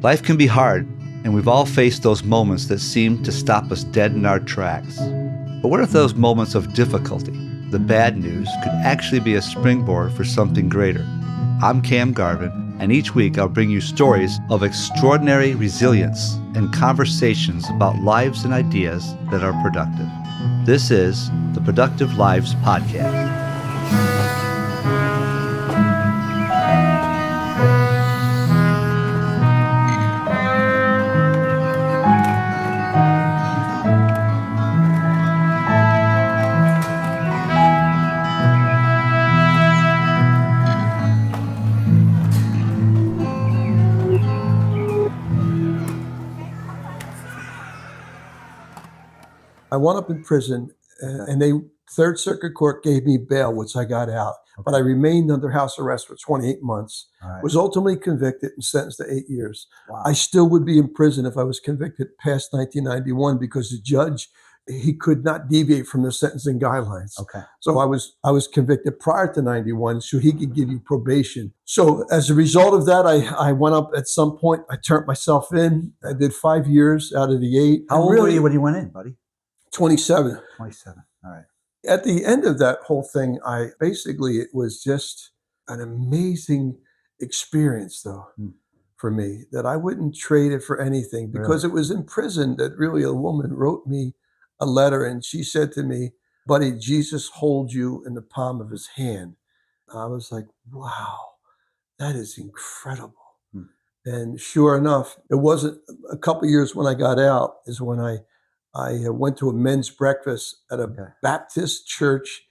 Life can be hard, and we've all faced those moments that seem to stop us dead in our tracks. But what if those moments of difficulty, the bad news, could actually be a springboard for something greater? I'm Cam Garvin, and each week I'll bring you stories of extraordinary resilience and conversations about lives and ideas that are productive. This is the Productive Lives Podcast. I wound up in prison, and Third Circuit Court gave me bail, which I got out. Okay. But I remained under house arrest for 28 months, All right. was ultimately convicted and sentenced to 8 years. Wow. I still would be in prison if I was convicted past 1991 because the judge, he could not deviate from the sentencing guidelines. Okay. So I was convicted prior to 91, so he could give you probation. So as a result of that, I went up at some point, I turned myself in. I did 5 years out of the 8. How old were you when you went in, buddy? 27. 27. All right. At the end of that whole thing, it was just an amazing experience, though, for me, that I wouldn't trade it for anything, because It was in prison that really a woman wrote me a letter, and she said to me, "Buddy, Jesus holds you in the palm of his hand." I was like, wow, that is incredible. And sure enough, it wasn't a couple of years when I got out is when I went to a men's breakfast at a Baptist church.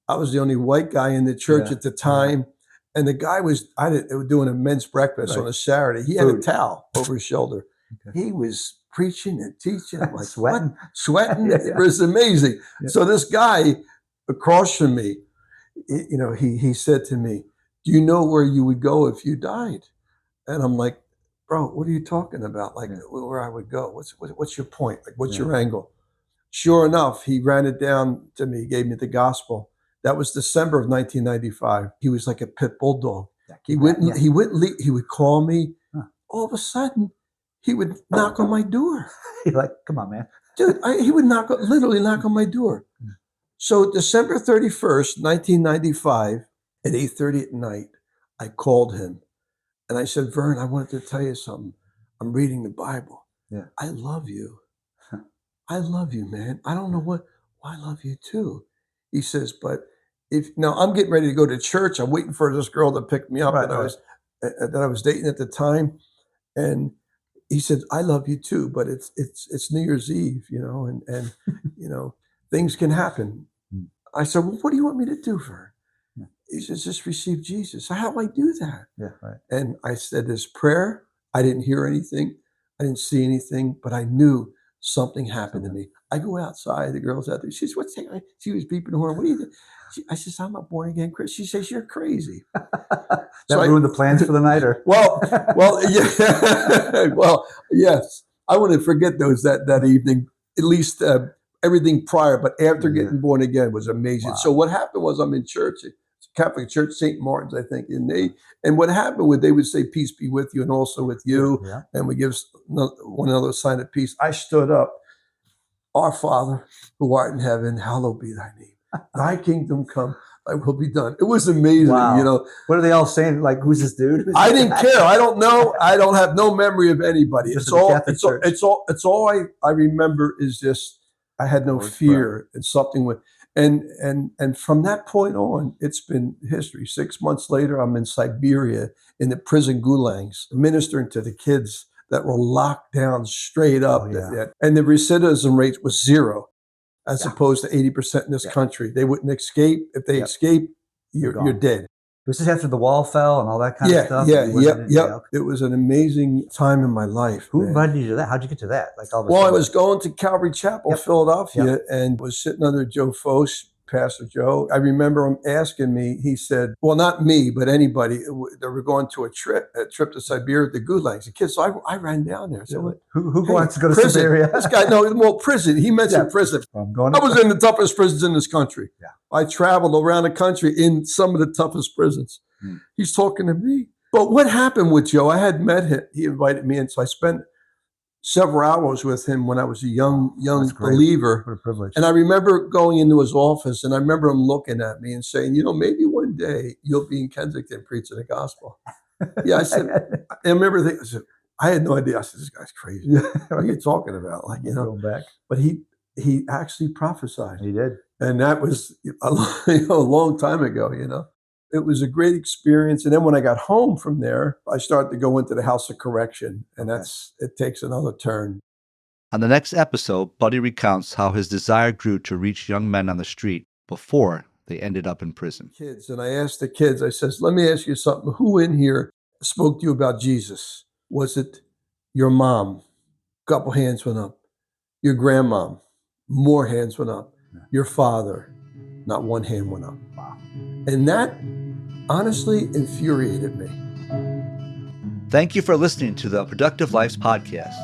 I was the only white guy in the church at the time. And the guy was doing a men's breakfast on a Saturday. He had a towel over his shoulder. Okay. He was preaching and teaching. I'm like, sweating. It was amazing. Yeah. So this guy across from me, he said to me, "Do you know where you would go if you died?" And I'm like, "Bro, what are you talking about? Like where I would go? What's your point? Like, what's your angle?" Sure enough, he ran it down to me, gave me the gospel. That was December of 1995. He was like a pit bulldog. He would call me. All of a sudden, he would knock on my door. You're like, "Come on, man." Dude, he would literally knock on my door. So December 31st, 1995, at 8:30 at night, I called him. And I said, "Vern, I wanted to tell you something. I'm reading the Bible. Yeah. I love you. I love you, man. I don't know what. Well, I love you too." He says, "But now I'm getting ready to go to church. I'm waiting for this girl to pick me up that I was dating at the time." And he said, "I love you too, but it's New Year's Eve, and things can happen." I said, "Well, what do you want me to do, Vern?" He says, "Just receive Jesus." How do I do that? Yeah, right. And I said this prayer. I didn't hear anything. I didn't see anything, but I knew something happened to me. I go outside. The girl's out there. She says, "What's that?" She was beeping the horn. "What are you doing?" I says, "I'm a born again Christian." She says, "You're crazy." That ruined the plans for the night, or? Well, yeah. Well, yes. I want to forget those that evening. At least everything prior, but after getting born again was amazing. Wow. So what happened was, I'm in church. Catholic Church, St. Martin's, I think, and what happened was they would say, "Peace be with you," and also with you, and we give one another a sign of peace. I stood up. "Our Father, who art in heaven, hallowed be thy name. Thy kingdom come, thy will be done." It was amazing. Wow. What are they all saying? Like, who's this dude? I didn't care. I don't know. I don't have no memory of anybody. It's all I remember is just I had no fear, and something with. And from that point on, it's been history. 6 months later, I'm in Siberia in the prison Gulags, ministering to the kids that were locked down straight up. And the recidivism rate was 0, as opposed to 80% in this country. They wouldn't escape. If they escape, you're dead. Was this after the wall fell and all that kind of stuff? It was an amazing time in my life. Who invited you to that? How'd you get to that? I was going to Calvary Chapel, Philadelphia, and was sitting under Joe Foss, Pastor Joe. I remember him asking me, he said, well, not me, but anybody, they were going to a trip to Siberia, the Gulags, the kids. So I ran down there. So who wants to go to Siberia? This guy, prison. He mentioned prison. I was in the toughest prisons in this country. Yeah. I traveled around the country in some of the toughest prisons. He's talking to me. But what happened with Joe, I had met him. He invited me in, so I spent several hours with him when I was a young believer. What a privilege. And I remember going into his office, and I remember him looking at me and saying, maybe one day you'll be in Kensington preaching the gospel. Yeah, I said, I remember thinking, I had no idea. I said, this guy's crazy. What are you talking about? Going back. But he actually prophesied. He did. And that was a long time ago, It was a great experience. And then when I got home from there, I started to go into the house of correction. And it takes another turn. On the next episode, Buddy recounts how his desire grew to reach young men on the street before they ended up in prison. Kids, and I asked the kids, I says, let me ask you something. Who in here spoke to you about Jesus? Was it your mom? A couple hands went up. Your grandmom? More hands went up. Your father? Not one hand went up. Wow. And that honestly infuriated me. Thank you for listening to the Productive Lives podcast.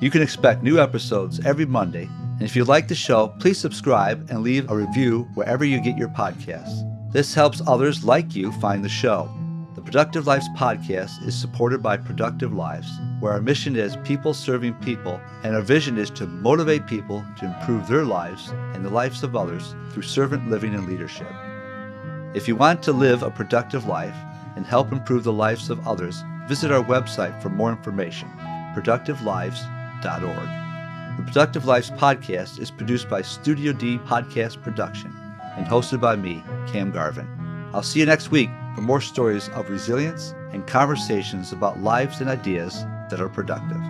You can expect new episodes every Monday. And if you like the show, please subscribe and leave a review wherever you get your podcasts. This helps others like you find the show. The Productive Lives podcast is supported by Productive Lives, where our mission is people serving people, and our vision is to motivate people to improve their lives and the lives of others through servant living and leadership. If you want to live a productive life and help improve the lives of others, visit our website for more information, productivelives.org. The Productive Lives podcast is produced by Studio D Podcast Production and hosted by me, Cam Garvin. I'll see you next week for more stories of resilience and conversations about lives and ideas that are productive.